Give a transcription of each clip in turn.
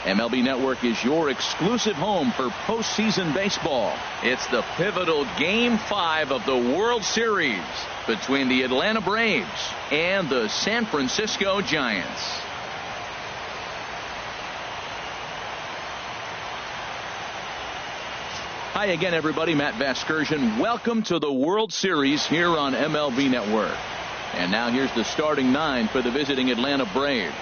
MLB Network is your exclusive home for postseason baseball. It's the pivotal Game 5 of the World Series between the Atlanta Braves and the San Francisco Giants. Hi again, everybody. Matt Vasgersian. Welcome to the World Series here on MLB Network. And now here's the starting nine for the visiting Atlanta Braves.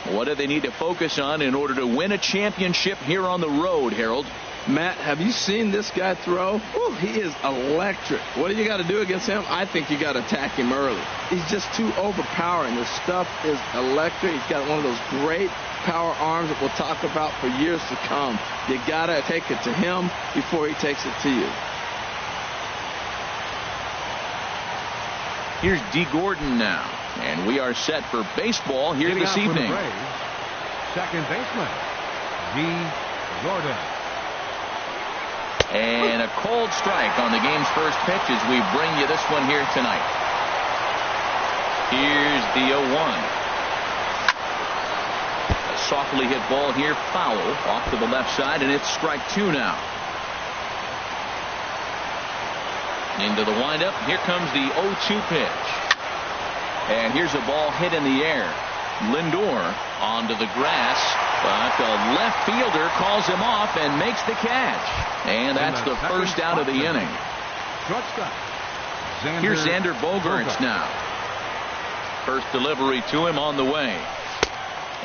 What do they need to focus on in order to win a championship here on the road, Harold? Matt, have you seen this guy throw? Whew, he is electric. What do you got to do against him? I think you got to attack him early. He's just too overpowering. His stuff is electric. He's got one of those great power arms that we'll talk about for years to come. You got to take it to him before he takes it to you. Here's D. Gordon now. And we are set for baseball here this evening. Second baseman, D. Gordon. And a cold strike on the game's first pitch as we bring you this one here tonight. Here's the 0-1. A softly hit ball here, foul off to the left side, and it's strike two now. Into the windup. Here comes the 0-2 pitch. And here's a ball hit in the air. Lindor onto the grass, but the left fielder calls him off and makes the catch. And that's the first out of the inning. Here's Xander Bogaerts now. First delivery to him on the way.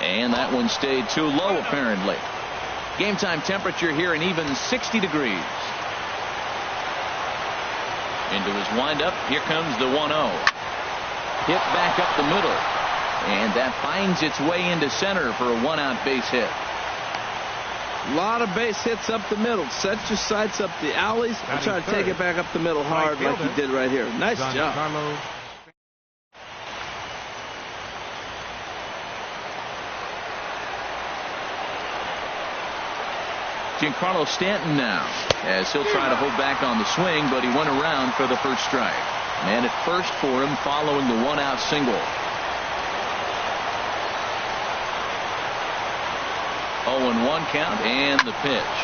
And that one stayed too low apparently. Game time temperature here an even 60 degrees. Into his windup. Here comes the 1-0. Hit back up the middle. And that finds its way into center for a one-out base hit. A lot of base hits up the middle. Set your sights up the alleys and try to take it back up the middle hard like he did right here. Nice job. Giancarlo Stanton now, as he'll try to hold back on the swing, but he went around for the first strike. Man at first for him following the one-out single. 0-1 count and the pitch.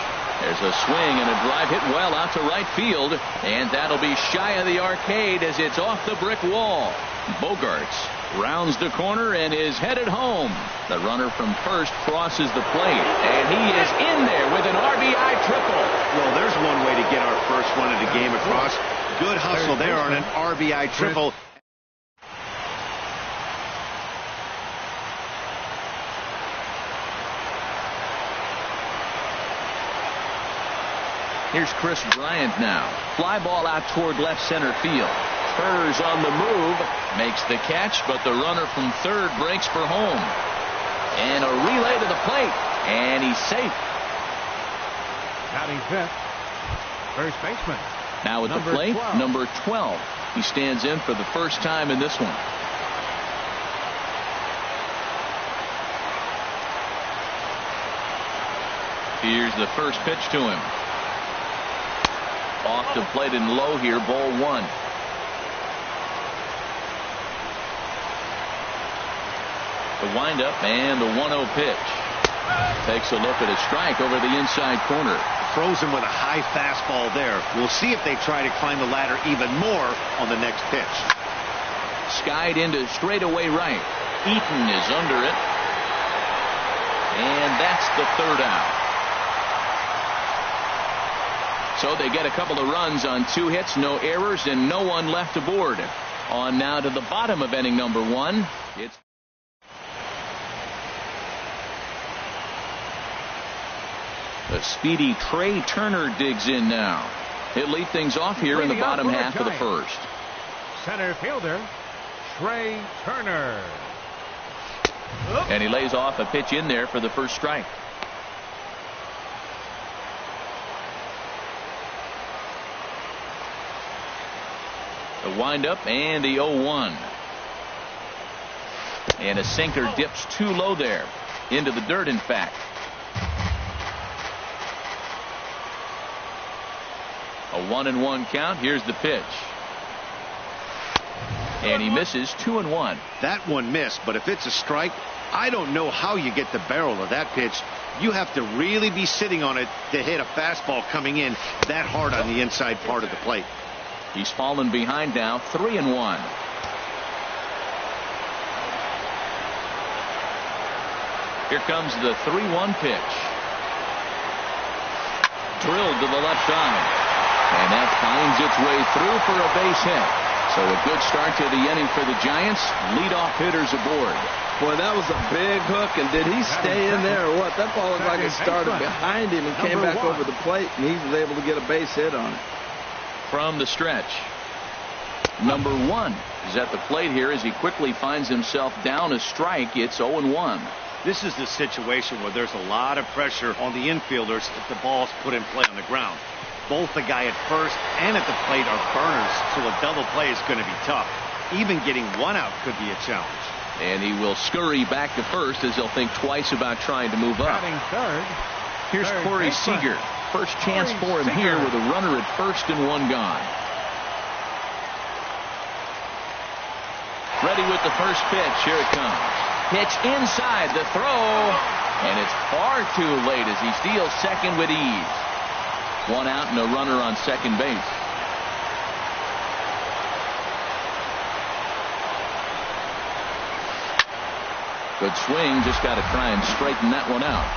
There's a swing and a drive hit well out to right field, and that'll be shy of the arcade as it's off the brick wall. Bogaerts rounds the corner and is headed home. The runner from first crosses the plate, and he is in there with an RBI triple. Well, there's one way to get our first run of the game across. Good hustle there on an RBI triple. Here's Chris Bryant now. Fly ball out toward left center field. Spurs on the move. Makes the catch, but the runner from third breaks for home. And a relay to the plate. And he's safe. Batting fifth, first baseman. Now at the plate, number 12. He stands in for the first time in this one. Here's the first pitch to him. Off the plate and low here, ball one. The windup and the 1-0 pitch. Takes a look at a strike over the inside corner. Throws him with a high fastball there. We'll see if they try to climb the ladder even more on the next pitch. Skied into straightaway right. Eaton is under it. And that's the third out. So they get a couple of runs on 2 hits, no errors, and no one left aboard. On now to the bottom of inning number 1. It's the speedy Trey Turner digs in now. He'll lead things off here in the bottom half of the first. Center fielder, Trey Turner. And he lays off a pitch in there for the first strike. The windup and the 0-1. And a sinker dips too low there. Into the dirt, in fact. A 1-1 count. Here's the pitch. And he misses 2-1. That one missed, but if it's a strike, I don't know how you get the barrel of that pitch. You have to really be sitting on it to hit a fastball coming in that hard on the inside part of the plate. He's fallen behind now, 3-1. Here comes the 3-1 pitch. Drilled to the left side. And that finds its way through for a base hit. So a good start to the inning for the Giants. Leadoff hitters aboard. Boy, that was a big hook, and did he stay in there or what? That ball looked like it started behind him and came back over the plate, and he was able to get a base hit on it. From the stretch, number 1 is at the plate here as he quickly finds himself down a strike. It's 0-1. This is the situation where there's a lot of pressure on the infielders if the ball's put in play on the ground. Both the guy at first and at the plate are burners, so a double play is going to be tough. Even getting one out could be a challenge. And he will scurry back to first as he'll think twice about trying to move up. Third. Here's Corey Seager. First chance for him here with a runner at first and one gone. Ready with the first pitch. Here it comes. Pitch inside the throw. And it's far too late as he steals second with ease. One out and a runner on second base. Good swing, just got to try and straighten that one out.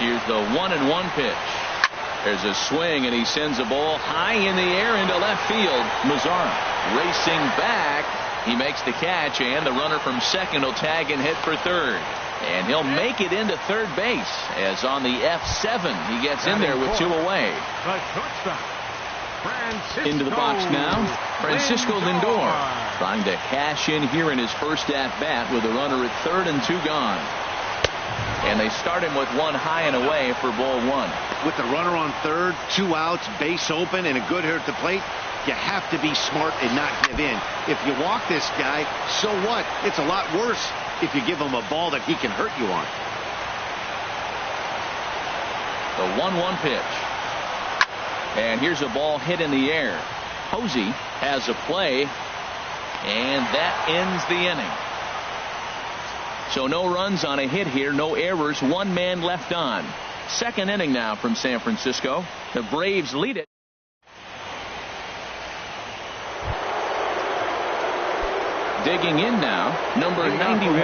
Here's the 1-1 pitch. There's a swing, and he sends a ball high in the air into left field. Mazzara racing back. He makes the catch, and the runner from second will tag and hit for third. And he'll make it into third base, as on the F7, he gets in there with 2 away. The shortstop, Francisco into the box now, Francisco Lindor, trying to cash in here in his first at-bat with a runner at third and 2 gone. And they start him with 1 high and away for ball 1. With the runner on third, 2 outs, base open, and a good hitter at the plate, you have to be smart and not give in. If you walk this guy, so what? It's a lot worse if you give him a ball that he can hurt you on. The 1-1 pitch. And here's a ball hit in the air. Posey has a play, and that ends the inning. So no runs on a hit here, no errors, 1 man left on. Second inning now from San Francisco. The Braves lead it. Digging in now, number 91,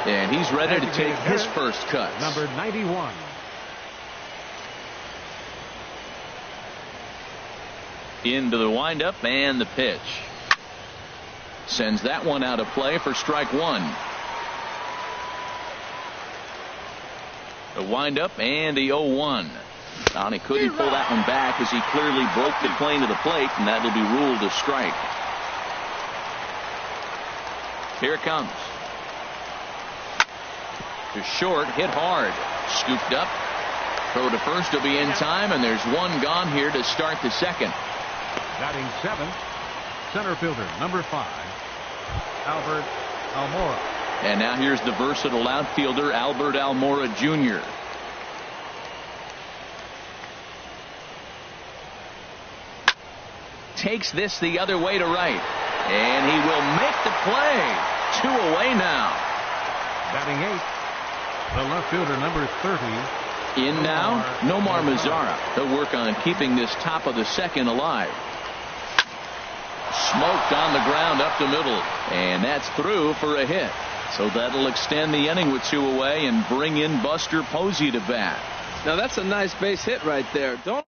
and he's ready to take his first cuts. Number 91. Into the windup and the pitch. Sends that one out of play for strike 1. The windup and the 0-1. Now he couldn't pull that one back as he clearly broke the plane to the plate, and that'll be ruled a strike. Here it comes. To short, hit hard. Scooped up. Throw to first will be in time, and there's 1 gone here to start the second. Batting 7th, center fielder, number 5, Albert Almora. And now here's the versatile outfielder, Albert Almora Jr. Takes this the other way to right. And he will make the play. 2 away now. Batting 8th, the left fielder, number 30. In now, Nomar Mazzara. He'll work on keeping this top of the second alive. Smoked on the ground up the middle. And that's through for a hit. So that'll extend the inning with 2 away and bring in Buster Posey to bat. Now that's a nice base hit right there. Don't.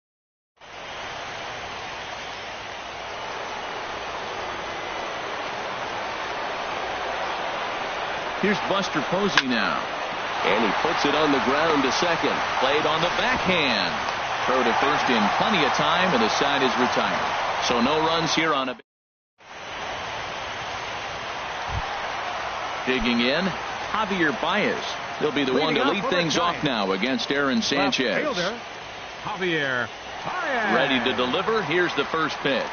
Here's Buster Posey now. And he puts it on the ground to second. Played on the backhand. Throw to first in plenty of time, and the side is retired. So no runs here on a. Digging in, Javier Baez. He'll be the one to lead things off now against Aaron Sanchez. Fielder, Javier Baez. Ready to deliver. Here's the first pitch.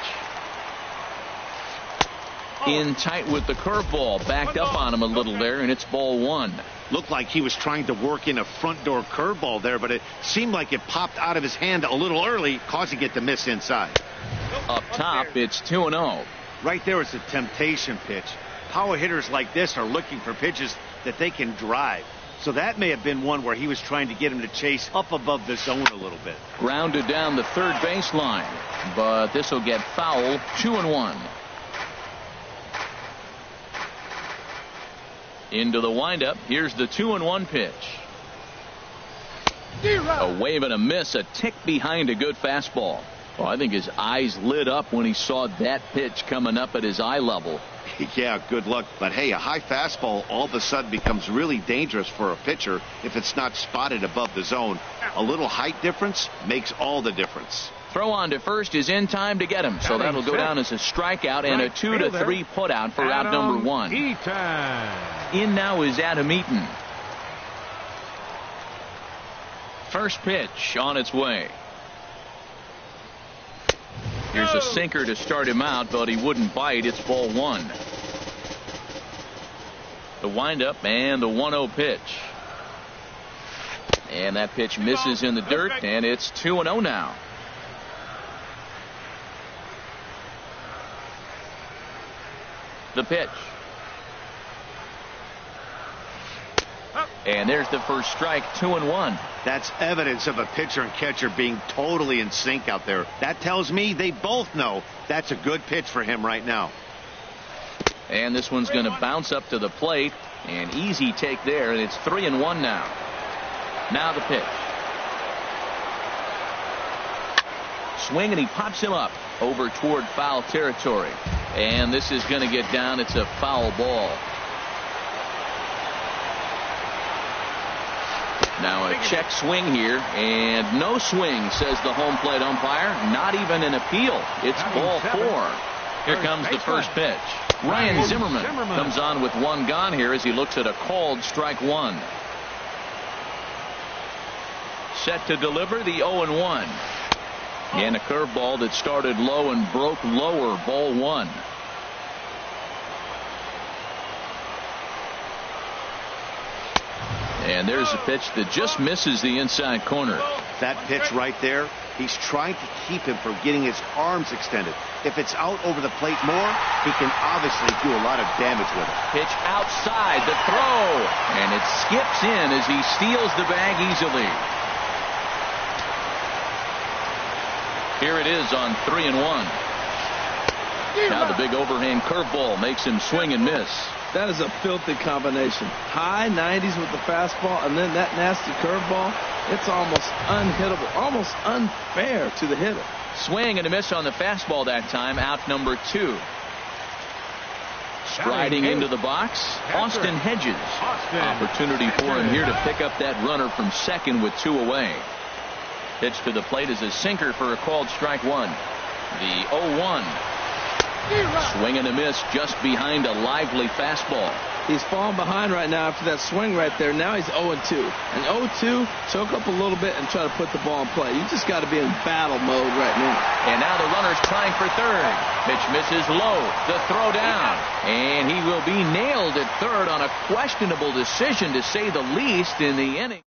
In tight with the curveball. Backed up on him a little there, and it's ball 1. Looked like he was trying to work in a front door curveball there, but it seemed like it popped out of his hand a little early, causing it to miss inside. Up top, it's 2-0. Right there is a temptation pitch. Power hitters like this are looking for pitches that they can drive. So that may have been one where he was trying to get him to chase up above the zone a little bit. Grounded down the third baseline, but this will get foul. 2-1. Into the windup. Here's the 2-1 pitch. A wave and a miss, a tick behind a good fastball. Well, I think his eyes lit up when he saw that pitch coming up at his eye level. Yeah, good luck. But hey, a high fastball all of a sudden becomes really dangerous for a pitcher if it's not spotted above the zone. A little height difference makes all the difference. Throw on to first is in time to get him, so that'll go down as a strikeout and a 2-3 putout for out number 1. In now is Adam Eaton. First pitch on its way. Here's a sinker to start him out, but he wouldn't bite. It's ball 1. The windup and the 1-0 pitch. And that pitch misses in the dirt, and it's 2-0 now. The pitch. And there's the first strike. 2-1. That's evidence of a pitcher and catcher being totally in sync out there. That tells me they both know that's a good pitch for him right now. And this one's going to bounce up to the plate. An easy take there, and it's 3-1 now. Now the pitch. Swing, and he pops him up over toward foul territory. And this is going to get down. It's a foul ball. Now a check swing here, and no swing, says the home plate umpire. Not even an appeal. It's ball 4. Here comes the first pitch. Ryan Zimmerman comes on with one gone here as he looks at a called strike 1. Set to deliver the 0-1. And a curveball that started low and broke lower. Ball 1. And there's a pitch that just misses the inside corner. That pitch right there, he's trying to keep him from getting his arms extended. If it's out over the plate more, he can obviously do a lot of damage with it. Pitch outside, the throw, and it skips in as he steals the bag easily. Here it is on 3-1. Now the big overhand curveball makes him swing and miss. That is a filthy combination. High 90s with the fastball, and then that nasty curveball. It's almost unhittable, almost unfair to the hitter. Swing and a miss on the fastball that time. Out number 2. Striding into the box, Austin Hedges. Opportunity for him here to pick up that runner from second with 2 away. Pitch to the plate is a sinker for a called strike 1. The 0-1. Swing and a miss just behind a lively fastball. He's falling behind right now after that swing right there. Now he's 0-2. And 0-2, choke up a little bit and try to put the ball in play. You just got to be in battle mode right now. And now the runner's trying for third. Pitch misses low. The throw down. And he will be nailed at third on a questionable decision, to say the least, in the inning.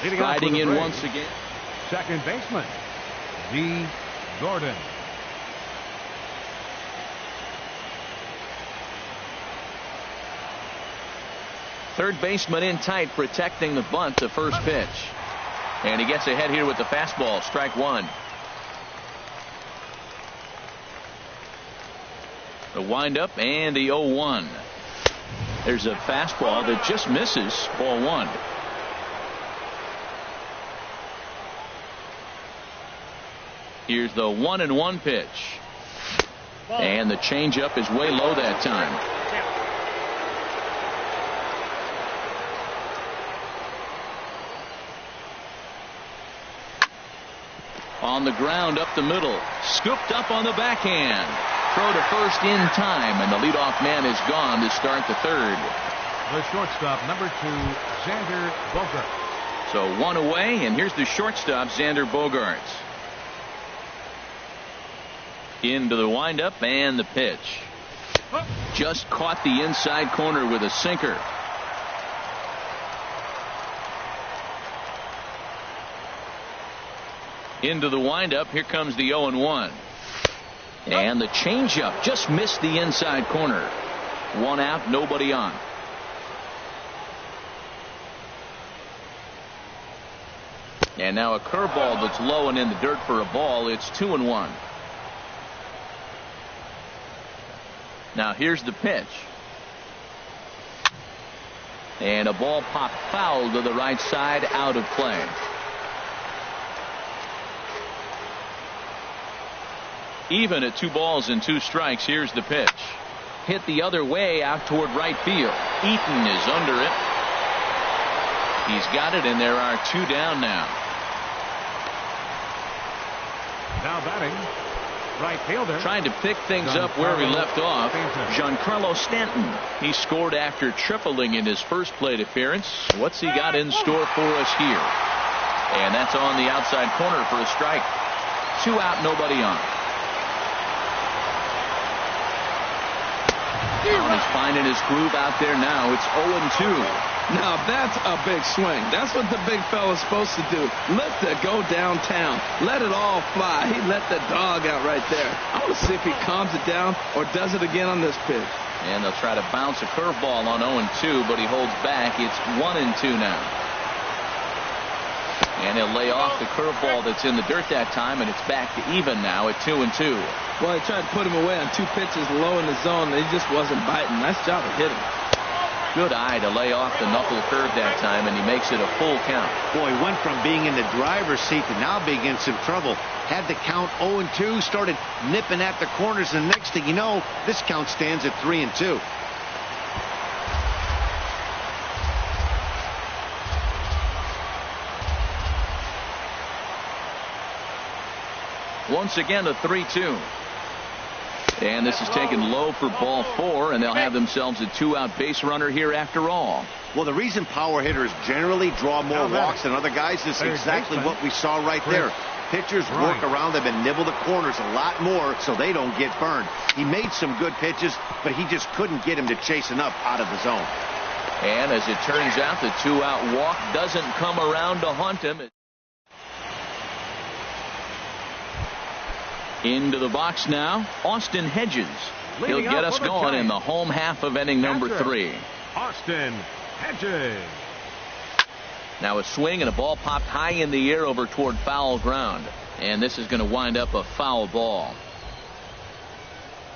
Riding in once again. Second baseman, D. Gordon. Third baseman in tight, protecting the bunt, the first pitch. And he gets ahead here with the fastball, strike one. The windup and the 0-1. There's a fastball that just misses, ball one. Here's the 1-1 pitch. And the changeup is way low that time. On the ground up the middle. Scooped up on the backhand. Throw to first in time, and the leadoff man is gone to start the third. The shortstop, number 2, Xander Bogaerts. So one away, and here's the shortstop, Xander Bogaerts. Into the windup and the pitch. Just caught the inside corner with a sinker. Into the windup. Here comes the 0-1. And the changeup just missed the inside corner. One out, nobody on. And now a curveball that's low and in the dirt for a ball. It's 2-1. Now here's the pitch. And a ball popped foul to the right side, out of play. Even at 2 balls and 2 strikes. Here's the pitch. Hit the other way out toward right field. Eaton is under it. He's got it, and there are 2 down now. Now batting, right fielder. Trying to pick things up where we left off. Giancarlo Stanton. He scored after tripling in his first plate appearance. What's he got in store for us here? And that's on the outside corner for a strike. 2 out, nobody on. He's finding his groove out there now. It's 0-2. Now that's a big swing. That's what the big fella's supposed to do. Let it go downtown. Let it all fly. He let the dog out right there. I want to see if he calms it down or does it again on this pitch. And they'll try to bounce a curveball on 0-2, but he holds back. It's 1-2 now. And he'll lay off the curveball that's in the dirt that time, and it's back to even now at 2-2. Well, he tried to put him away on 2 pitches low in the zone, and he just wasn't biting. Nice job of hitting. Good eye to lay off the knuckle curve that time, and he makes it a full count. Boy, he went from being in the driver's seat to now being in some trouble. Had the count 0-2, started nipping at the corners, and next thing you know, this count stands at 3-2. Once again, a 3-2. And this is taken low for ball 4, and they'll have themselves a 2-out base runner here after all. Well, the reason power hitters generally draw more walks than other guys is exactly what we saw right there. Pitchers work around them and nibble the corners a lot more so they don't get burned. He made some good pitches, but he just couldn't get him to chase enough out of the zone. And as it turns out, the 2-out walk doesn't come around to haunt him. Into the box now, Austin Hedges. He'll get us going in the home half of inning number 3. Austin Hedges. Now a swing and a ball popped high in the air over toward foul ground. And this is going to wind up a foul ball.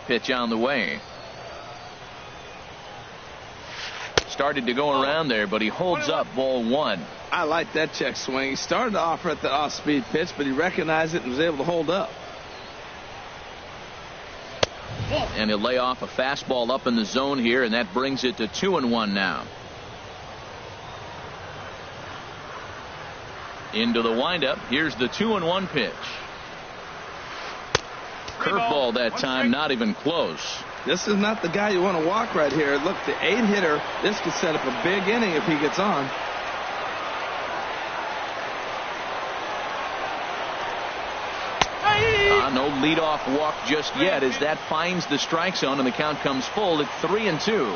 Pitch on the way. Started to go around there, but he holds up ball 1. I like that check swing. He started to offer at the off-speed pitch, but he recognized it and was able to hold up. And he'll lay off a fastball up in the zone here, and that brings it to 2-1 now. Into the windup. Here's the 2-1 pitch. Curveball that time, not even close. This is not the guy you want to walk right here. Look, the 8-hitter, this could set up a big inning if he gets on. No leadoff walk just yet as that finds the strike zone, and the count comes full at 3-2.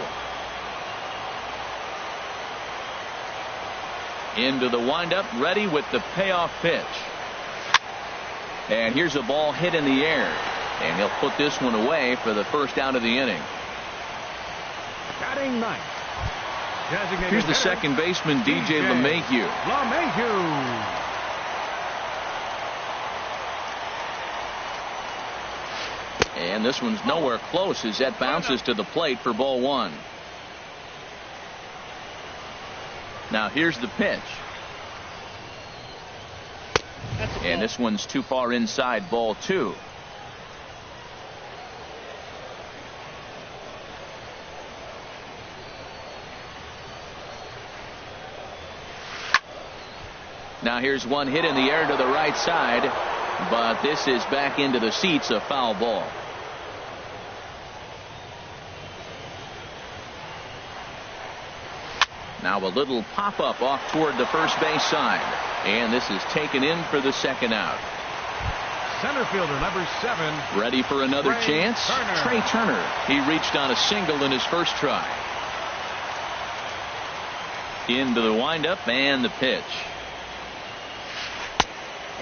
Into the windup, ready with the payoff pitch. And here's a ball hit in the air. And he'll put this one away for the first out of the inning. Batting ninth. Here's the second baseman, DJ LeMahieu. And this one's nowhere close as that bounces to the plate for ball one. Now here's the pitch. And this one's too far inside, ball two. Now here's one hit in the air to the right side, but this is back into the seats, a foul ball. Now a little pop-up off toward the first base side. And this is taken in for the second out. Center fielder number 7. Ready for another chance? Trey Turner. He reached on a single in his first try. Into the windup and the pitch.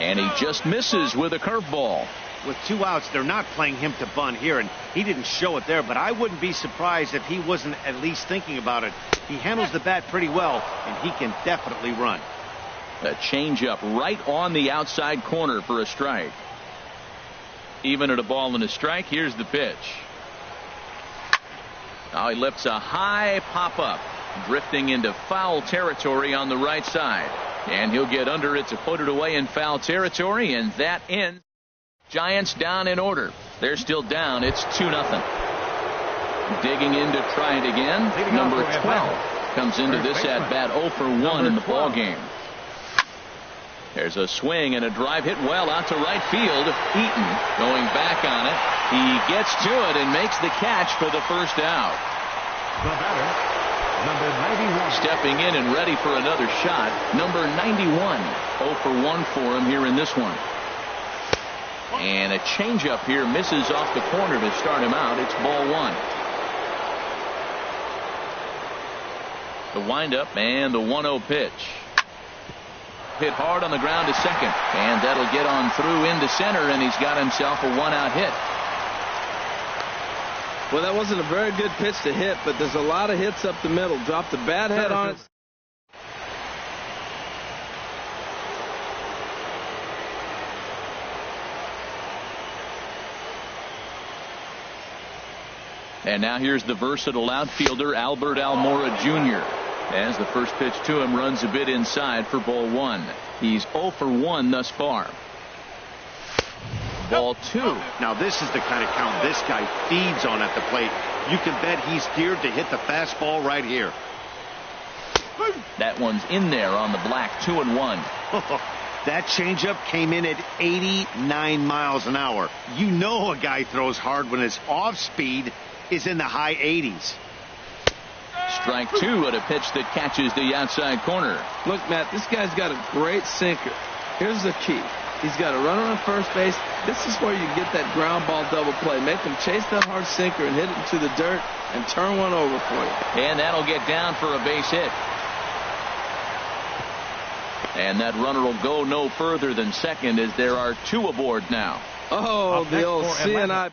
And he just misses with a curveball. With 2 outs, they're not playing him to bunt here, and he didn't show it there, but I wouldn't be surprised if he wasn't at least thinking about it. He handles the bat pretty well, and he can definitely run. A changeup right on the outside corner for a strike. Even at a ball and a strike, here's the pitch. Now he lifts a high pop-up, drifting into foul territory on the right side. And he'll get under it to put it away in foul territory, and that ends. Giants down in order. They're still down. It's 2-0. Digging in to try it again. Number 12 comes into this at bat 0 for 1 in the ball game. There's a swing and a drive hit well out to right field. Eaton going back on it. He gets to it and makes the catch for the first out. The batter, number 91. Stepping in and ready for another shot. Number 91. 0 for 1 for him here in this one. And a changeup here misses off the corner to start him out. It's ball one. The windup and the 1-0 pitch. Hit hard on the ground to second. And that'll get on through into center, and he's got himself a 1-out hit. Well, that wasn't a very good pitch to hit, but there's a lot of hits up the middle. Dropped a bad head on it. And now here's the versatile outfielder, Albert Almora Jr. As the first pitch to him runs a bit inside for ball one. He's 0 for 1 thus far. Ball two. Now this is the kind of count this guy feeds on at the plate. You can bet he's geared to hit the fastball right here. That one's in there on the black. 2-1. That changeup came in at 89 miles an hour. You know a guy throws hard when his off speed is in the high 80s. Strike two at a pitch that catches the outside corner. Look, Matt, this guy's got a great sinker. Here's the key. He's got a runner on first base. This is where you get that ground ball double play. Make him chase that hard sinker and hit it into the dirt and turn one over for you. And that'll get down for a base hit. And that runner will go no further than second as there are 2 aboard now. Oh, the old CNI.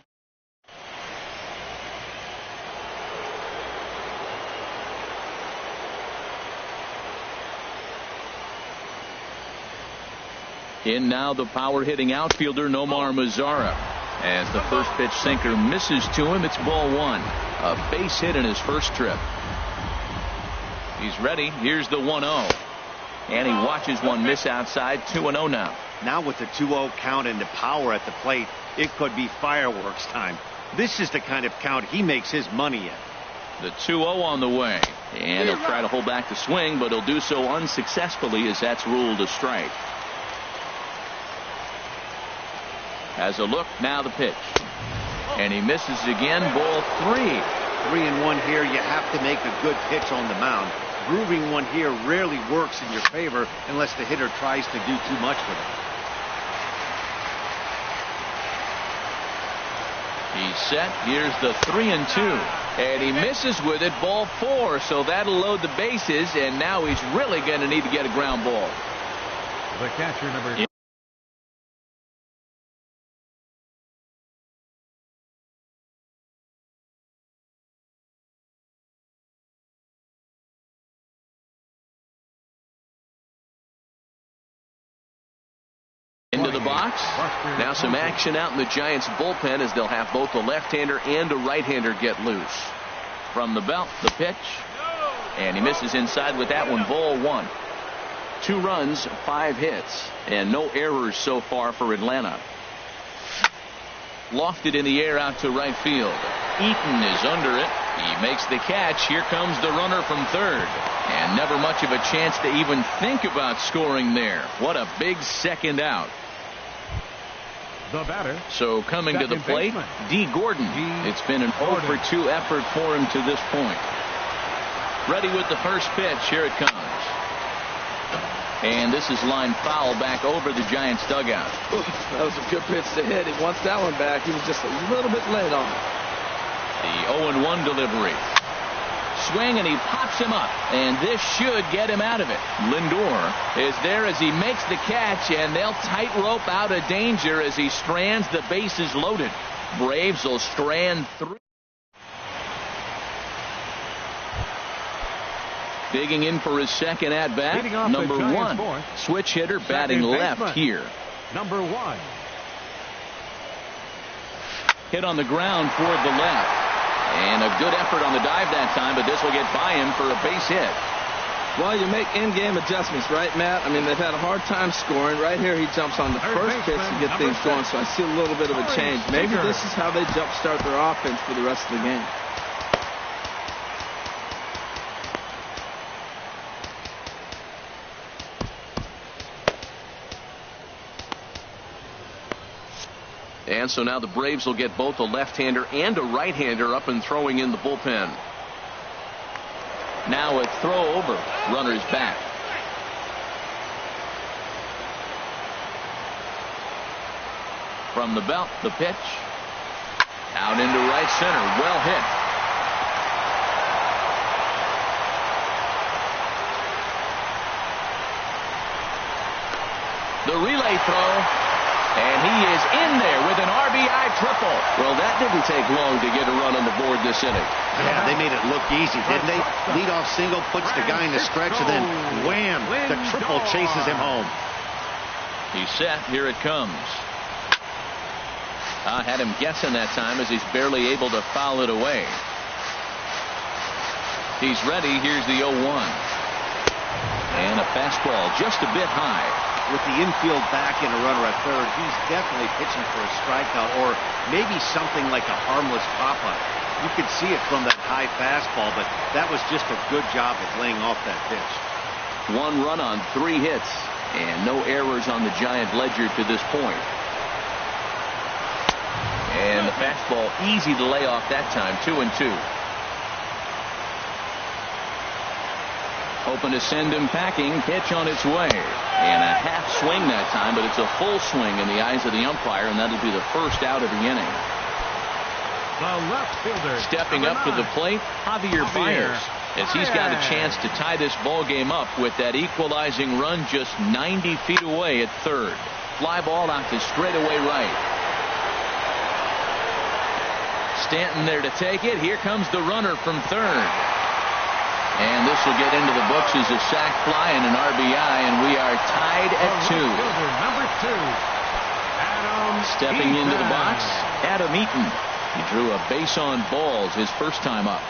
In now the power-hitting outfielder Nomar Mazara. As the first pitch sinker misses to him, it's ball one. A base hit in his first trip. He's ready. Here's the 1-0. And he watches one miss outside. 2-0 now. Now with the 2-0 count and the power at the plate, it could be fireworks time. This is the kind of count he makes his money in. The 2-0 on the way. And he'll try to hold back the swing, but he'll do so unsuccessfully as that's ruled a strike. Has a look, now the pitch. And he misses again, ball 3. 3-1 here. You have to make a good pitch on the mound. Grooving one here rarely works in your favor unless the hitter tries to do too much with it. He's set. Here's the 3-2. And he misses with it, ball 4, so that'll load the bases, and now he's really going to need to get a ground ball. The catcher, number into the box. Now some action out in the Giants bullpen as they'll have both a left-hander and a right-hander get loose. From the belt, the pitch. And he misses inside with that one, ball 1. 2 runs, 5 hits, and no errors so far for Atlanta. Lofted in the air out to right field. Eaton is under it. He makes the catch. Here comes the runner from third. And never much of a chance to even think about scoring there. What a big second out. the batter. So coming to the plate, D. Gordon. It's been an 0 for 2 effort for him to this point. Ready with the first pitch. Here it comes. And this is line foul back over the Giants dugout. That was a good pitch to hit. He wants that one back. He was just a little bit late on it. The 0-1 delivery. Swing, and he pops him up. And this should get him out of it. Lindor is there as he makes the catch, and they'll tightrope out of danger as he strands the bases loaded. Braves will strand 3. Digging in for his second at bat, number 1. Switch hitter batting left here. Number 1. Hit on the ground toward the left. And a good effort on the dive that time, but this will get by him for a base hit. Well, you make in-game adjustments, right, Matt? I mean, they've had a hard time scoring. Right here, he jumps on the first pitch to get things going, so I see a little bit of a change. Maybe this is how they jumpstart their offense for the rest of the game. And so now the Braves will get both a left-hander and a right-hander up and throwing in the bullpen. Now a throw over. Runner's back. From the belt, the pitch. Out into right center. Well hit. The relay throw. And he is in there with an RBI triple. Well, that didn't take long to get a run on the board this inning. Yeah, they made it look easy, didn't they? Leadoff single puts the guy in the stretch, and then wham, the triple chases him home. He's set. Here it comes. I had him guessing that time as he's barely able to foul it away. He's ready. Here's the 0-1. And a fastball just a bit high. With the infield back and a runner at third, he's definitely pitching for a strikeout or maybe something like a harmless pop-up. You could see it from that high fastball, but that was just a good job of laying off that pitch. 1 run on 3 hits and no errors on the Giant ledger to this point. And the fastball easy to lay off that time. 2-2. Hoping to send him packing. Pitch on its way. And a half swing that time, but it's a full swing in the eyes of the umpire, and that'll be the first out of the inning. The left fielder. Stepping up to the plate, Javier Baez, as he's got a chance to tie this ball game up with that equalizing run just 90 feet away at third. Fly ball out to straightaway right. Stanton there to take it. Here comes the runner from third. And this will get into the books as a sac fly and an RBI, and we are tied at 2. Number 2. Stepping into the box, Adam Eaton. He drew a base on balls his first time up.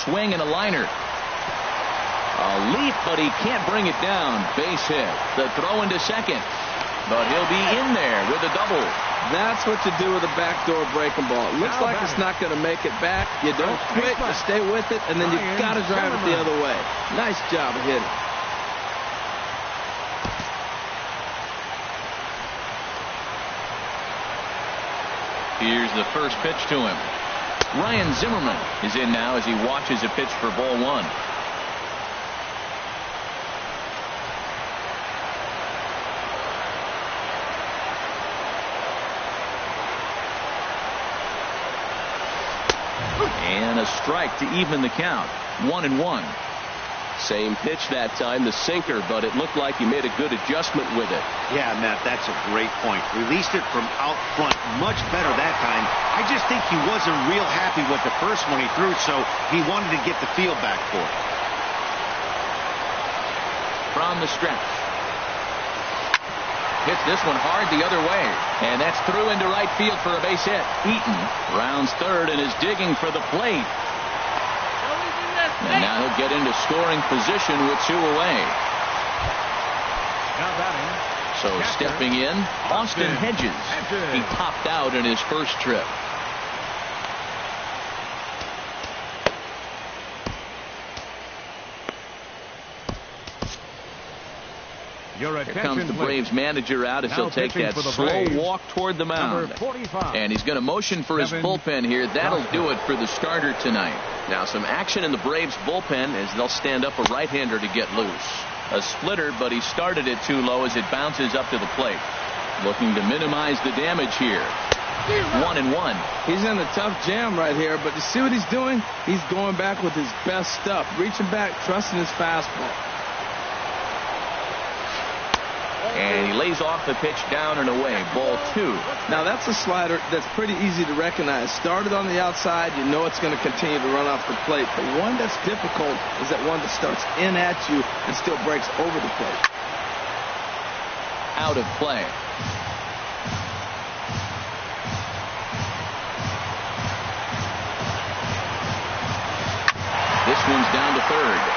Swing and a liner. A leap, but he can't bring it down. Base hit. The throw into second. But he'll be in there with a double. That's what you do with a backdoor breaking ball. It looks like it's not going to make it back. You don't quit, you stay with it, and then you got to drive it the other way. Nice job of hitting. Here's the first pitch to him. Ryan Zimmerman is in now as he watches a pitch for ball 1. And a strike to even the count. 1-1. Same pitch that time, the sinker, but it looked like he made a good adjustment with it. Yeah, Matt, that's a great point. Released it from out front much better that time. I just think he wasn't real happy with the first one he threw, so he wanted to get the feel back for it. From the stretch. Hits this one hard the other way. And that's through into right field for a base hit. Eaton rounds third and is digging for the plate. And now he'll get into scoring position with 2 away. Now batting. So catcher, stepping in, Austin Hedges. He topped out in his first trip. Your Here comes the attention, Braves manager out as Now he'll take pitching that for the slow Braves, walk toward the mound. number 45. And he's going to motion for his Kevin bullpen here. That'll Johnson. do it for the starter tonight. Now some action in the Braves bullpen as they'll stand up a right-hander to get loose. A splitter, but he started it too low as it bounces up to the plate. Looking to minimize the damage here. 1-1. He's in a tough jam right here, but you see what he's doing? He's going back with his best stuff. Reaching back, trusting his fastball. And he lays off the pitch down and away. Ball 2. Now that's a slider that's pretty easy to recognize. Started on the outside, you know it's going to continue to run off the plate. The one that's difficult is that one that starts in at you and still breaks over the plate. Out of play. This one's down to third.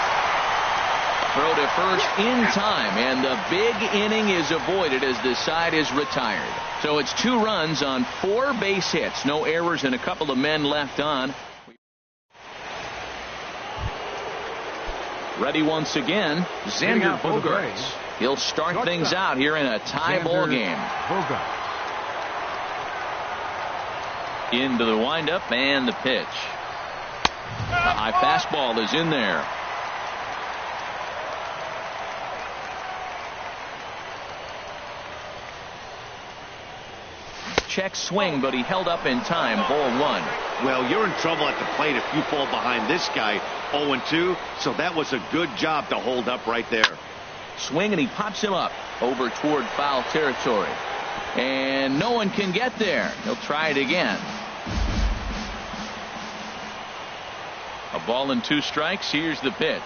Throw to first in time, and the big inning is avoided as the side is retired. So it's 2 runs on 4 base hits. No errors and a couple of men left on. Ready once again, Xander Bogaerts. He'll start things out here in a tie ball game. Into the windup and the pitch. The high fastball is in there. Check swing, but he held up in time. Ball 1. Well, you're in trouble at the plate if you fall behind this guy 0-2, so that was a good job to hold up right there. Swing, and he pops him up over toward foul territory. And no one can get there. He'll try it again. A ball and 2 strikes. Here's the pitch.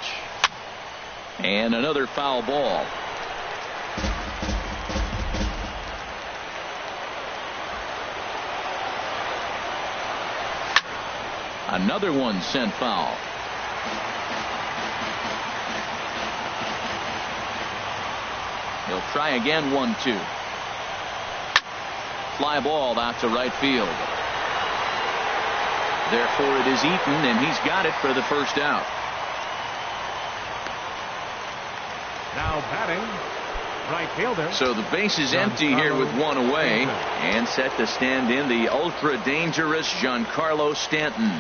And another foul ball. Another one sent foul. He'll try again. 1-2. Fly ball out to right field. Therefore it is Eaton, and he's got it for the first out. Now batting, right fielder. So the base is empty here with 1 away, and set to stand in the ultra dangerous Giancarlo Stanton.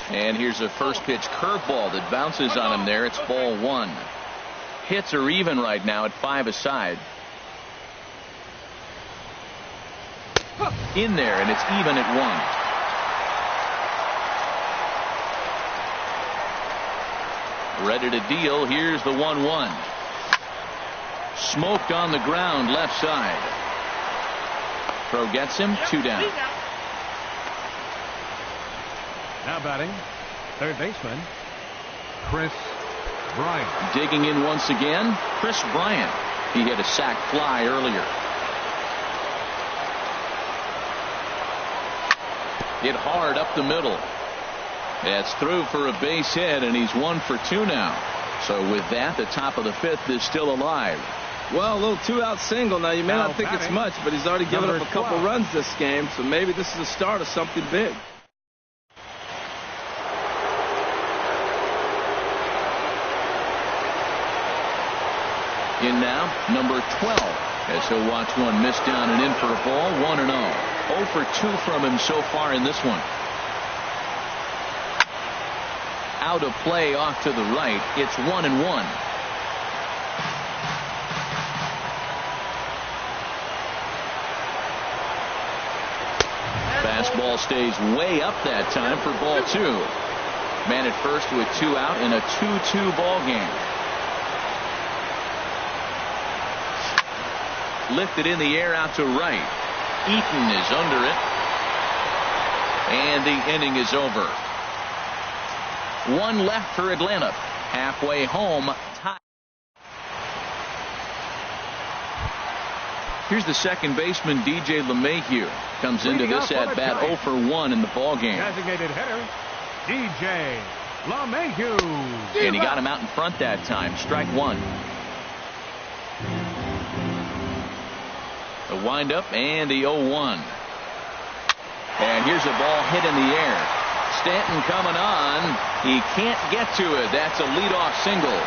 And here's a first pitch curveball that bounces on him there. It's ball 1. Hits are even right now at 5 aside. In there, and it's even at 1. Ready to deal. Here's the 1-1. Smoked on the ground left side. Throw gets him. 2 down. Now batting, third baseman, Chris Bryant. Digging in once again, Chris Bryant. He hit a sac fly earlier. Hit hard up the middle. That's through for a base hit, and he's 1 for 2 now. So with that, the top of the 5th is still alive. Well, a little 2-out single. Now, you may not think it's much, but he's already given up a couple runs this game, so maybe this is the start of something big. In now, number 12, as he'll watch one miss down and in for a ball. 1-0. 0 for 2 from him so far in this one. Out of play off to the right. It's 1-1. Fastball stays way up that time for ball 2. Man at first with 2 out in a 2-2 ball game. Lifted in the air out to right. Eaton is under it. And the inning is over. 1 left for Atlanta. Halfway home. Tie. Here's the second baseman, DJ LeMahieu. Comes into this at bat 0 for 1 in the ball game. Designated hitter, DJ LeMahieu. And he got him out in front that time. Strike 1. The windup and the 0-1. And here's a ball hit in the air. Stanton coming on. He can't get to it. That's a leadoff single.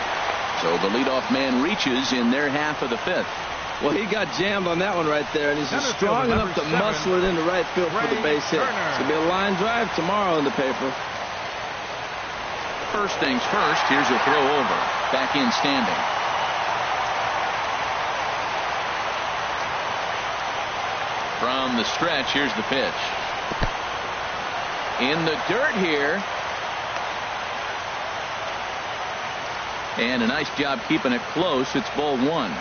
So the leadoff man reaches in their half of the 5th. Well, he got jammed on that one right there, and he's just strong enough to muscle it into right field for the base hit. It's going to be a line drive tomorrow in the paper. First things first, here's a throw over. Back in standing. From the stretch, here's the pitch. In the dirt here. And a nice job keeping it close. It's ball 1.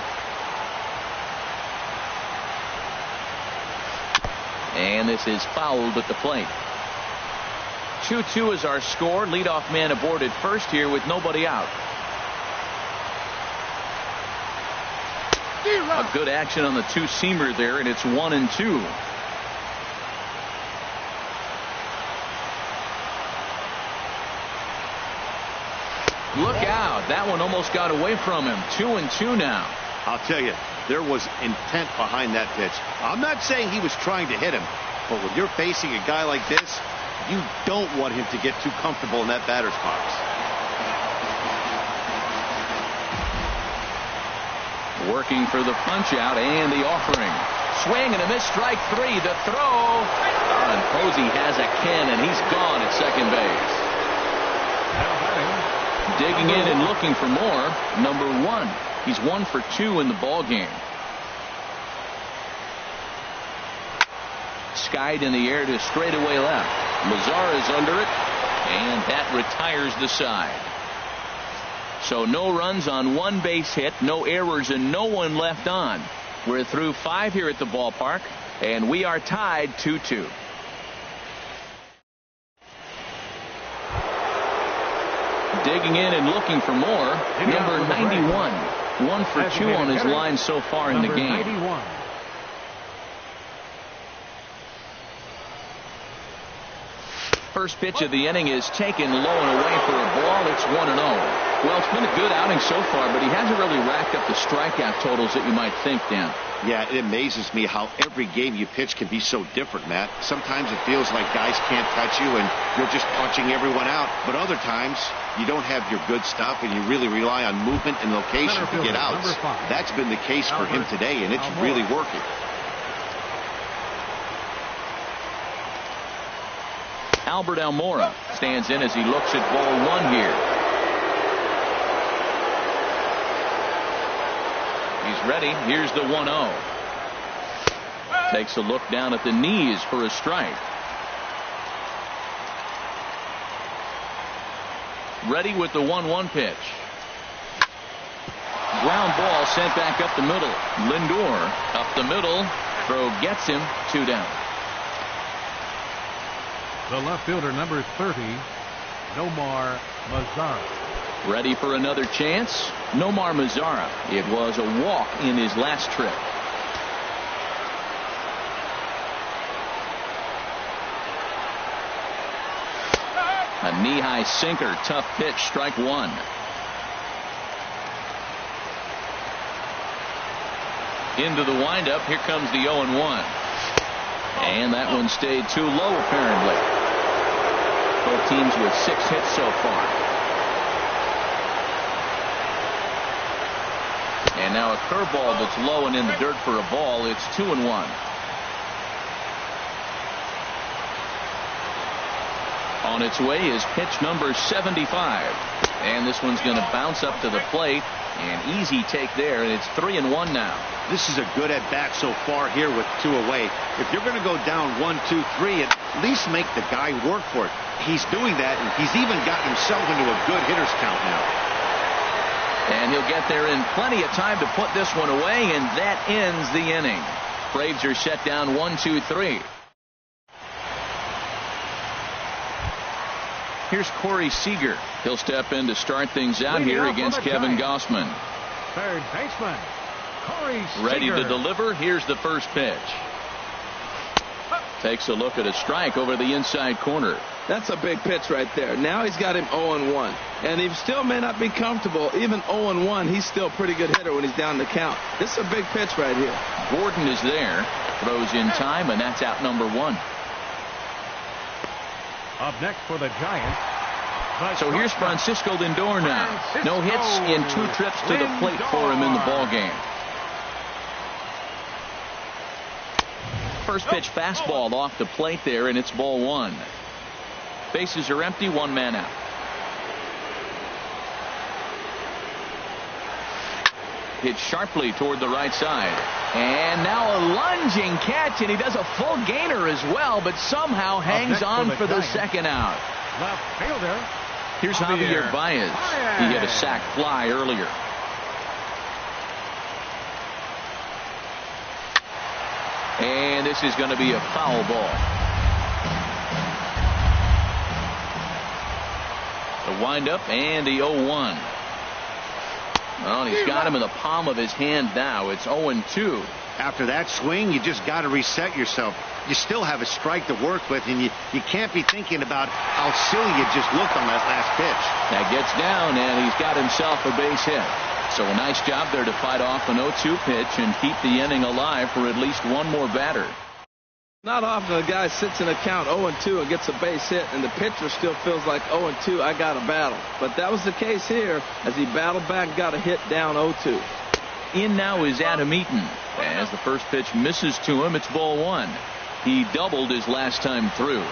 And this is fouled at the plate. 2-2 is our score. Leadoff man aboard at first here with nobody out. A good action on the 2-seamer there, and it's 1-2. Look out. That one almost got away from him. 2-2 now. I'll tell you, there was intent behind that pitch. I'm not saying he was trying to hit him, but when you're facing a guy like this, you don't want him to get too comfortable in that batter's box. Working for the punch out and the offering. Swing and a miss, strike 3. The throw. And Posey has a Ken, and he's gone at second base. Digging in and looking for more. Number 1. He's 1 for 2 in the ball game. Skied in the air to straightaway left. Mazara's under it, and that retires the side. So no runs on 1 base hit, no errors, and no one left on. We're through 5 here at the ballpark, and we are tied 2-2. Digging in and looking for more. Number 91. 1 for 2 on his line so far in the game. 91. First pitch of the inning is taken low and away for a ball. It's 1-0. Well, it's been a good outing so far, but he hasn't really racked up the strikeout totals that you might think, Dan. Yeah, it amazes me how every game you pitch can be so different, Matt. Sometimes it feels like guys can't touch you and you're just punching everyone out. But other times you don't have your good stuff and you really rely on movement and location to get outs. That's been the case for him today, and it's really working. Albert Almora stands in as he looks at ball 1 here. He's ready. Here's the 1-0. Takes a look down at the knees for a strike. Ready with the 1-1 pitch. Ground ball sent back up the middle. Lindor up the middle. Throw gets him. 2 down. The left fielder, number 30, Nomar Mazara. Ready for another chance? Nomar Mazara. It was a walk in his last trip. A knee-high sinker. Tough pitch. Strike 1. Into the windup. Here comes the 0-1. And that one stayed too low, apparently. Both teams with 6 hits so far. And now a curveball that's low and in the dirt for a ball. It's 2-1. On its way is pitch number 75. And this one's going to bounce up to the plate. An easy take there, and it's 3-1 now. This is a good at-bat so far here with 2 away. If you're going to go down 1, 2, 3, at least make the guy work for it. He's doing that, and he's even gotten himself into a good hitter's count now. And he'll get there in plenty of time to put this one away, and that ends the inning. Braves are set down 1, 2, 3. Here's Corey Seager. He'll step in to start things out here against Kevin Gossman. Third baseman, Corey Seager. Ready to deliver. Here's the first pitch. Takes a look at a strike over the inside corner. That's a big pitch right there. Now he's got him 0-1. And he still may not be comfortable. Even 0-1, he's still a pretty good hitter when he's down the count. This is a big pitch right here. Gordon is there. Throws in time, and that's out number 1. Up next for the Giants. So here's Francisco Lindor now. No hits in 2 trips to the plate for him in the ball game. First pitch fastball off the plate there, and it's ball 1. Bases are empty, 1 man out. Hit sharply toward the right side. And now a lunging catch, and he does a full gainer as well, but somehow hangs on for the second out. Left fielder. Here's Javier Baez. He hit a sac fly earlier. And this is going to be a foul ball. The windup and the 0-1. Well, he's got him in the palm of his hand now. It's 0-2. After that swing, you just got to reset yourself. You still have a strike to work with, and you can't be thinking about how silly you just looked on that last pitch. That gets down, and he's got himself a base hit. So a nice job there to fight off an 0-2 pitch and keep the inning alive for at least one more batter. Not often a guy sits in a count 0-2 and gets a base hit, and the pitcher still feels like 0-2, I got to battle. But that was the case here as he battled back, got a hit down 0-2. In now is Adam Eaton. As the first pitch misses to him, it's ball 1. He doubled his last time through.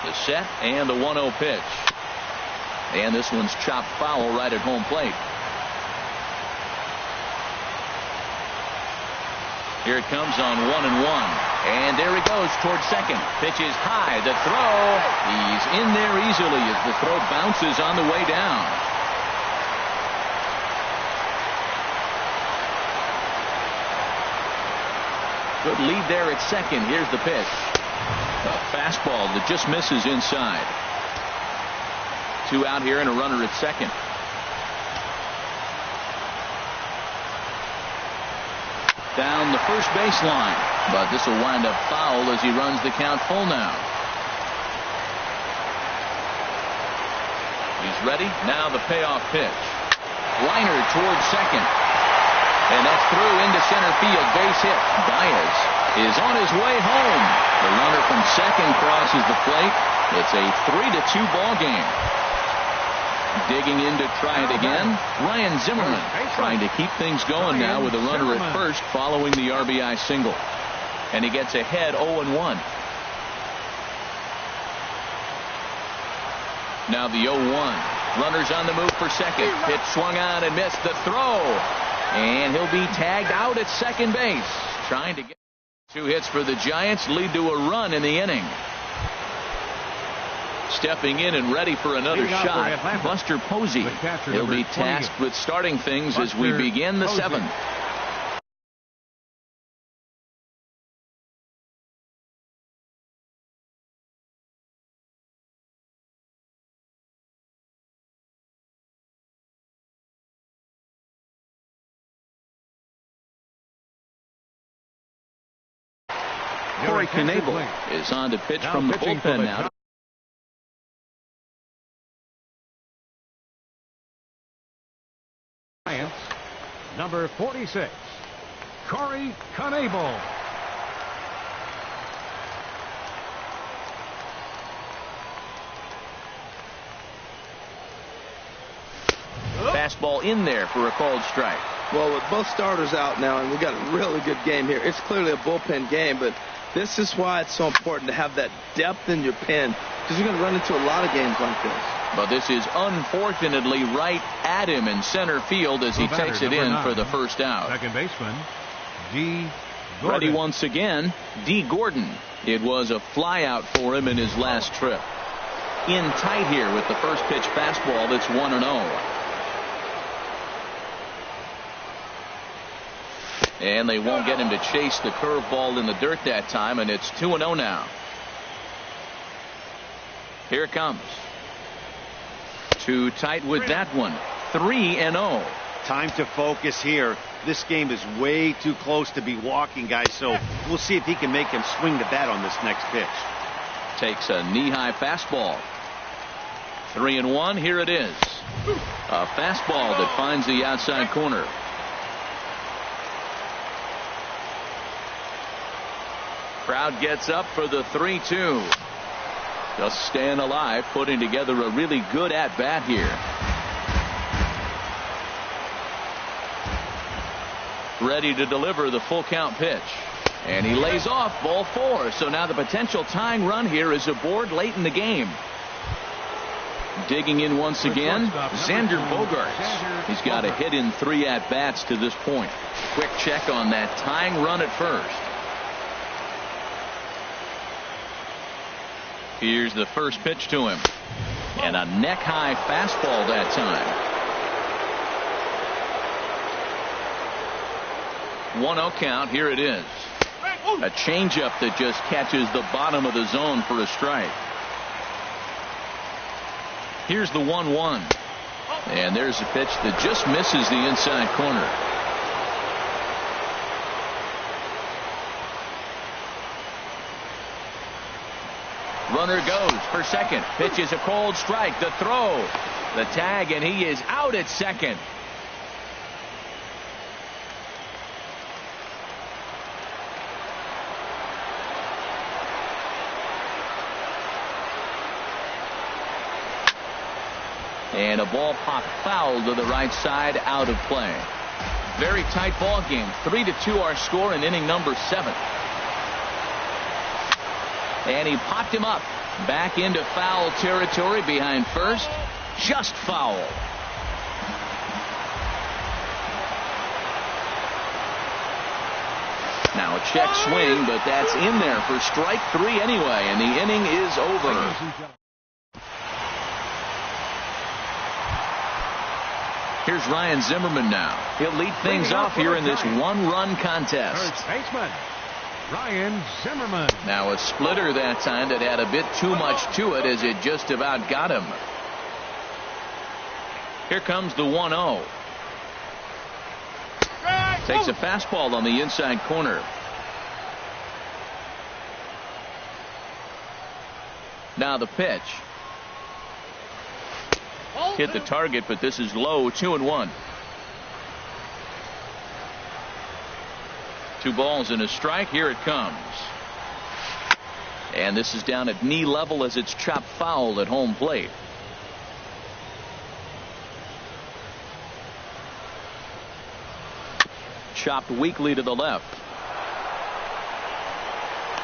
The set and the 1-0 pitch. And this one's chopped foul right at home plate. Here it comes on 1-1. And there he goes towards second. Pitch is high. The throw. He's in there easily as the throw bounces on the way down. Good lead there at second. Here's the pitch. A fastball that just misses inside. 2 out here and a runner at second. Down the first baseline, but this will wind up foul as he runs the count full now. He's ready. Now the payoff pitch. Liner towards second. And that's through into center field. Base hit. Baez is on his way home. The runner from second crosses the plate. It's a 3-2 ball game. Digging in to try it again. Ryan Zimmerman trying to keep things going now with a runner at first following the RBI single. And he gets ahead 0-1. Now the 0-1. Runners on the move for second. Pitch swung on and missed the throw. And he'll be tagged out at second base. Trying to get 2 hits for the Giants, lead to a run in the inning. Stepping in and ready for another shot, Buster Posey. He'll be tasked with starting things as we begin the 7th. Corey Knebel is on to pitch from the bullpen now. Number 46, Corey Knebel. Fastball in there for a called strike. Well, with both starters out now, and we got a really good game here. It's clearly a bullpen game, but This is why it's so important to have that depth in your pen, because you're going to run into a lot of games like this. But this is unfortunately right at him in center field as he takes it in for the first out. Second baseman, D. Gordon. Ready once again, D. Gordon. It was a flyout for him in his last trip. In tight here with the first pitch fastball. That's 1-0. And they won't get him to chase the curveball in the dirt that time, and it's 2-0 now. Here it comes. Too tight with that one. 3-0. Time to focus here. This game is way too close to be walking, guys, so we'll see if he can make him swing the bat on this next pitch. Takes a knee-high fastball. 3-1. Here it is. A fastball that finds the outside corner. Crowd gets up for the 3-2. Just staying alive, putting together a really good at-bat here. Ready to deliver the full count pitch. And he lays off ball 4. So now the potential tying run here is aboard late in the game. Digging in once again, Xander Bogaerts. He's got a hit in 3 at-bats to this point. Quick check on that tying run at first. Here's the first pitch to him. And a neck-high fastball that time. 1-0 count. Here it is. A changeup that just catches the bottom of the zone for a strike. Here's the 1-1. And there's a pitch that just misses the inside corner. Runner goes for second. Pitch is a cold strike. The throw. The tag, and he is out at second. And a ball popped foul to the right side, out of play. Very tight ball game. 3-2 our score in inning number 7. And he popped him up back into foul territory behind first. Just foul. Now a check swing, but that's in there for strike 3 anyway, and the inning is over. Here's Ryan Zimmerman now. He'll lead things off here in this one-run contest. First baseman, Ryan Zimmerman. Now a splitter that time that had a bit too much to it as it just about got him. Here comes the 1-0. Takes a fastball on the inside corner. Now the pitch. Hit the target, but this is low. 2-1. 2 balls and a strike. Here it comes. And this is down at knee level as it's chopped foul at home plate. Chopped weakly to the left.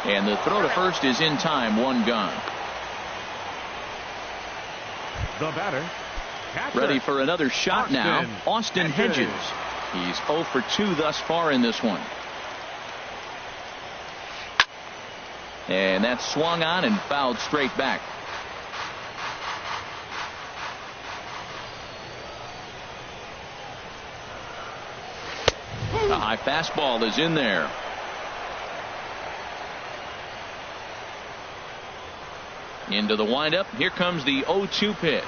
And the throw to first is in time. 1 gone. The batter. Catcher. Ready for another shot now. Austin Hedges. He's 0 for 2 thus far in this one. And that's swung on and fouled straight back. A high fastball is in there. Into the windup. Here comes the 0-2 pitch.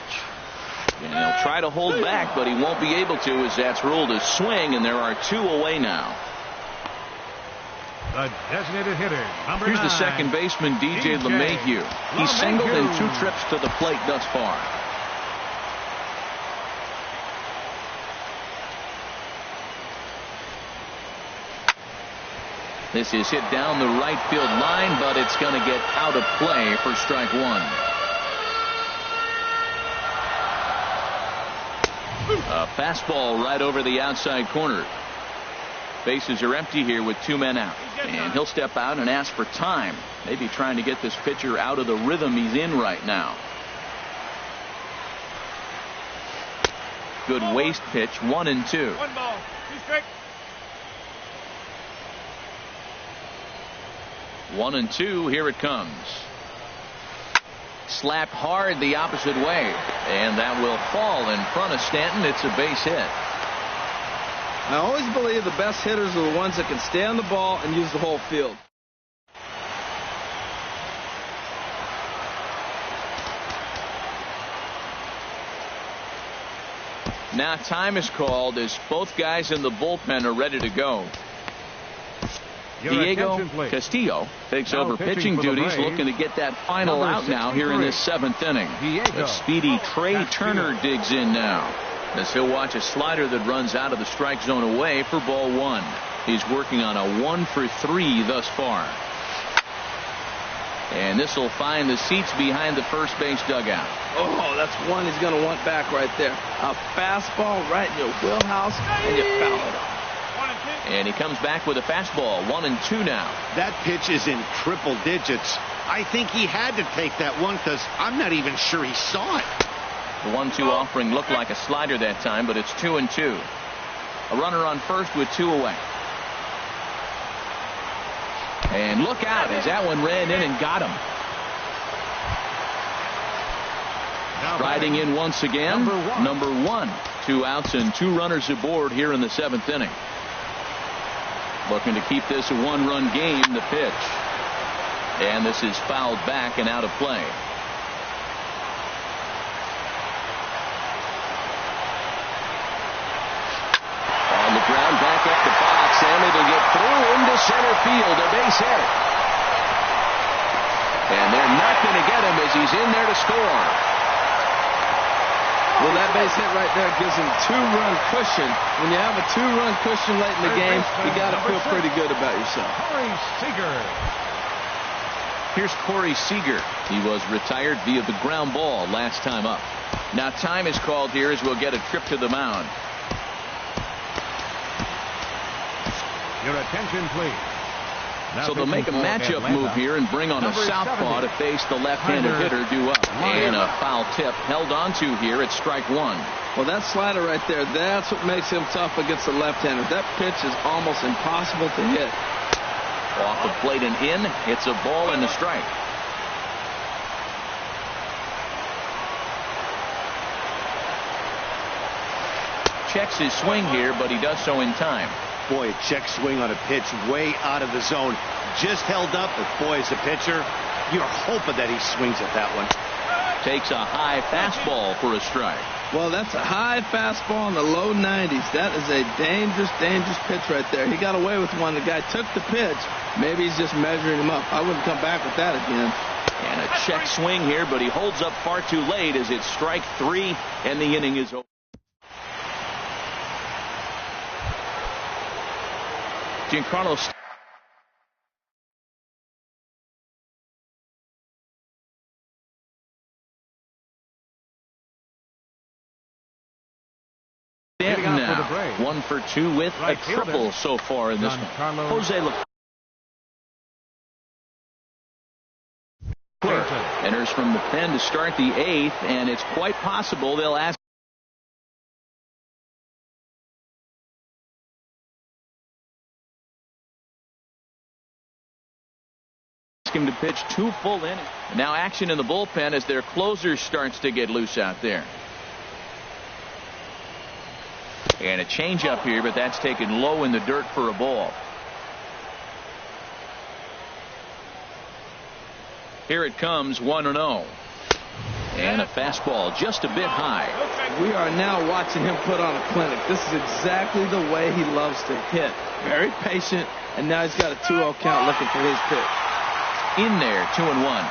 And he'll try to hold back, but he won't be able to as that's ruled a swing, and there are 2 away now. The designated hitter, number Here's 9. the second baseman, DJ LeMahieu. He's singled in 2 trips to the plate thus far. This is hit down the right field line, but it's going to get out of play for strike 1. A fastball right over the outside corner. Bases are empty here with 2 men out. And he'll step out and ask for time. Maybe trying to get this pitcher out of the rhythm he's in right now. Good waist pitch, 1-2. 1 ball, 2 strikes. 1-2, here it comes. Slapped hard the opposite way, and that will fall in front of Stanton. It's a base hit. I always believe the best hitters are the ones that can stay on the ball and use the whole field. Now time is called as both guys in the bullpen are ready to go. Diego Castillo takes over pitching duties, looking to get that final out now here in this 7th inning. A speedy Trey Turner digs in now, as he'll watch a slider that runs out of the strike zone away for ball 1. He's working on a 1-for-3 thus far. And this will find the seats behind the first base dugout. Oh, that's one he's going to want back right there. A fastball right in your wheelhouse, and you foul it off. And he comes back with a fastball, 1-2 now. That pitch is in triple digits. I think he had to take that one because I'm not even sure he saw it. The 1-2 offering looked like a slider that time, but it's 2-2. A runner on first with 2 away. And look out as that one ran in and got him. Riding in once again, number 1. 2 outs and 2 runners aboard here in the 7th inning. Looking to keep this a 1-run game, the pitch. And this is fouled back and out of play. On the ground, back up the box, and it'll get through into center field, a base hit. And they're not going to get him as he's in there to score. Well, that base hit right there gives him 2-run cushion. When you have a 2-run cushion late in the game, you got to feel pretty good about yourself. Corey Seager. Here's Corey Seager. He was retired via the ground ball last time up. Now time is called here as we'll get a trip to the mound. Your attention, please. So they'll make a matchup move here and bring on a southpaw to face the left-handed hitter due up. And a foul tip held onto here at strike 1. Well, that slider right there, that's what makes him tough against the left-hander. That pitch is almost impossible to hit. Off the plate and in, it's a ball and a strike. Checks his swing here, but he does so in time. Boy, a check swing on a pitch way out of the zone. Just held up, but boy, as a pitcher, you're hoping that he swings at that one. Takes a high fastball for a strike. Well, that's a high fastball in the low 90s. That is a dangerous, dangerous pitch right there. He got away with one. The guy took the pitch. Maybe he's just measuring him up. I wouldn't come back with that again. And a check swing here, but he holds up far too late as it's strike 3, and the inning is over. Giancarlo Stanton now 1 for 2 with a triple so far in this one. Jose enters from the pen to start the 8th, and it's quite possible they'll ask him to pitch 2 full innings. Now action in the bullpen as their closer starts to get loose out there. And a changeup here, but that's taken low in the dirt for a ball. Here it comes, 1-0. And a fastball just a bit high. We are now watching him put on a clinic. This is exactly the way he loves to hit. Very patient, and now he's got a 2-0 count looking for his pitch. In there, 2-1.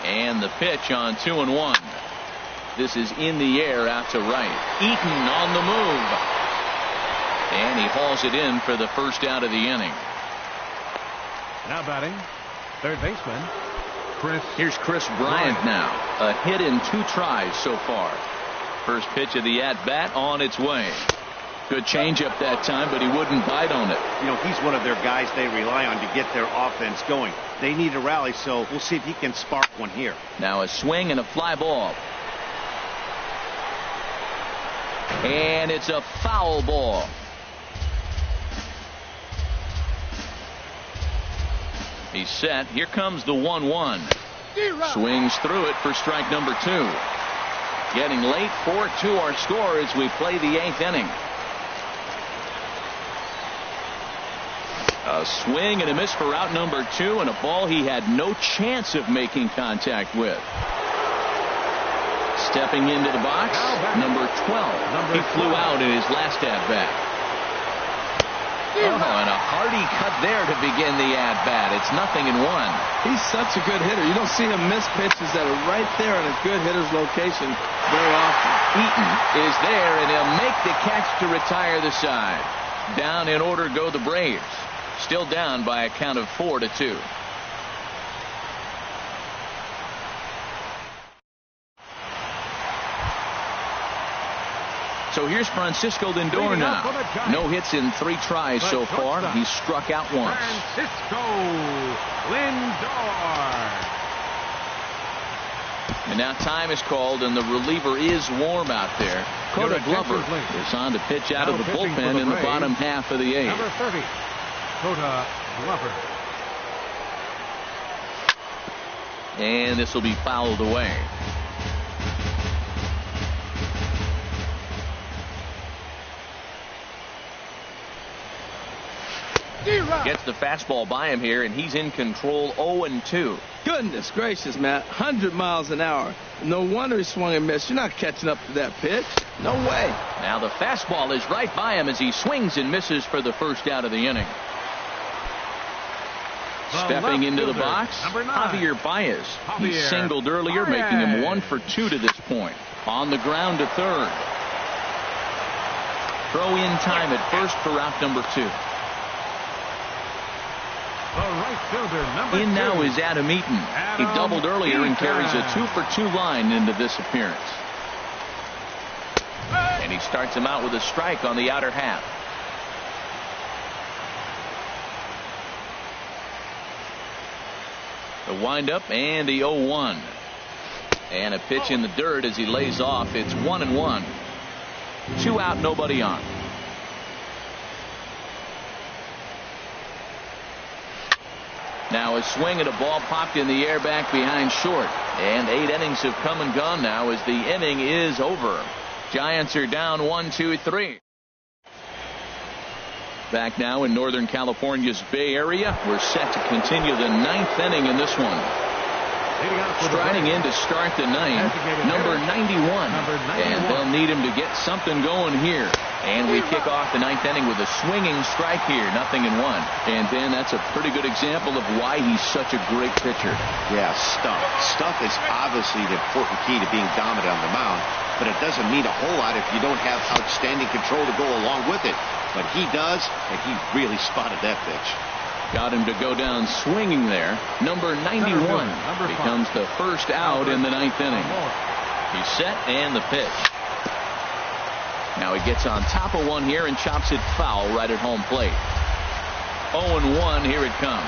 And the pitch on 2-1. This is in the air out to right. Eaton on the move. And he hauls it in for the first out of the inning. Now batting, third baseman, Chris. Here's Chris Bryant now. A hit in 2 tries so far. First pitch of the at-bat on its way. Good changeup that time, but he wouldn't bite on it. You know, he's one of their guys they rely on to get their offense going. They need a rally, so we'll see if he can spark one here. Now a swing and a fly ball. And it's a foul ball. He's set. Here comes the 1-1. Swings through it for strike number 2. Getting late, 4-2 our score as we play the 8th inning. A swing and a miss for out number 2, and a ball he had no chance of making contact with. Stepping into the box, number 12. He flew out in his last at-bat. Oh, and a hearty cut there to begin the at-bat. It's 0-1. He's such a good hitter. You don't see him miss pitches that are right there in a good hitter's location very often. Eaton is there, and he'll make the catch to retire the side. Down in order go the Braves. Still down by a count of 4-2. So here's Francisco Lindor now. No hits in 3 tries so far. He's struck out once. Francisco Lindor. And now time is called, and the reliever is warm out there. Coda Glover is on to pitch out of the bullpen in the bottom half of the 8th. Number 30, Coda Glover. And this will be fouled away. Gets the fastball by him here, and he's in control. 0-2. Goodness gracious, Matt. 100 miles an hour. No wonder he swung and missed. You're not catching up to that pitch. No way. Now the fastball is right by him as he swings and misses for the first out of the inning. Stepping into the box, Javier Baez. He singled earlier, making him 1 for 2 to this point. On the ground to third. Throw in time at first for out number 2. Right fielder, in now is Adam Eaton. He doubled earlier and carries a 2 for 2 line into this appearance. And he starts him out with a strike on the outer half. The windup and the 0-1. And a pitch in the dirt as he lays off. It's 1-1. 2 out, nobody on. Now a swing and a ball popped in the air back behind short. And 8 innings have come and gone now as the inning is over. Giants are down 1-2-3. Back now in Northern California's Bay Area. We're set to continue the 9th inning in this one. Striding in to start the 9th, number 91. And they'll need him to get something going here. And we kick off the 9th inning with a swinging strike here, 0-1. And Ben, that's a pretty good example of why he's such a great pitcher. Yeah, stuff. Stuff is obviously the important key to being dominant on the mound, but it doesn't mean a whole lot if you don't have outstanding control to go along with it. But he does, and he really spotted that pitch. Got him to go down swinging there. Number 91 becomes the first out in the 9th inning. He's set and the pitch. Now he gets on top of one here and chops it foul right at home plate. 0-1, here it comes.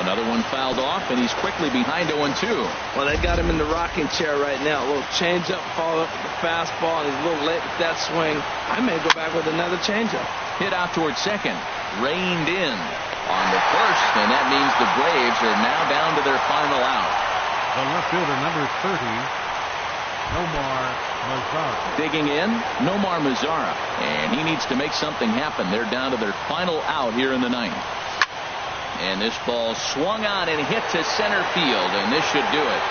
Another one fouled off, and he's quickly behind 0-2. Well, they got him in the rocking chair right now. A little changeup, followed up with the fastball, and he's a little late with that swing. I may go back with another changeup. Hit out towards second. Reined in on the first, and that means the Braves are now down to their final out. The left fielder, number 30, Nomar Mazara. Digging in, Nomar Mazara, and he needs to make something happen. They're down to their final out here in the 9th. And this ball swung on and hit to center field, and this should do it.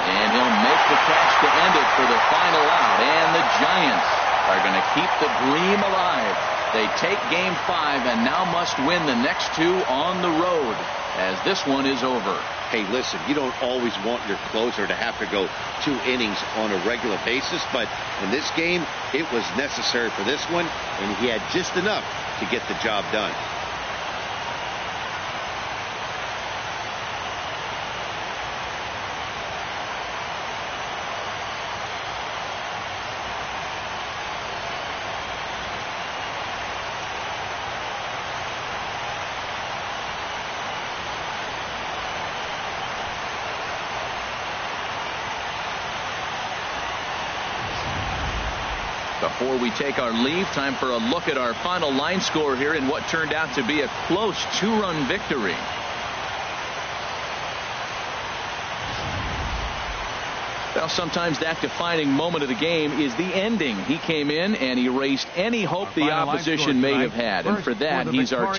And he'll make the catch to end it for the final out. And the Giants are going to keep the dream alive. They take Game 5 and now must win the next 2 on the road as this one is over. Hey, listen, you don't always want your closer to have to go 2 innings on a regular basis, but in this game, it was necessary for this one, and he had just enough to get the job done. Before we take our leave, time for a look at our final line score here in what turned out to be a close 2-run victory. Well, sometimes that defining moment of the game is the ending. He came in and erased any hope the opposition may have had, and for that, he's our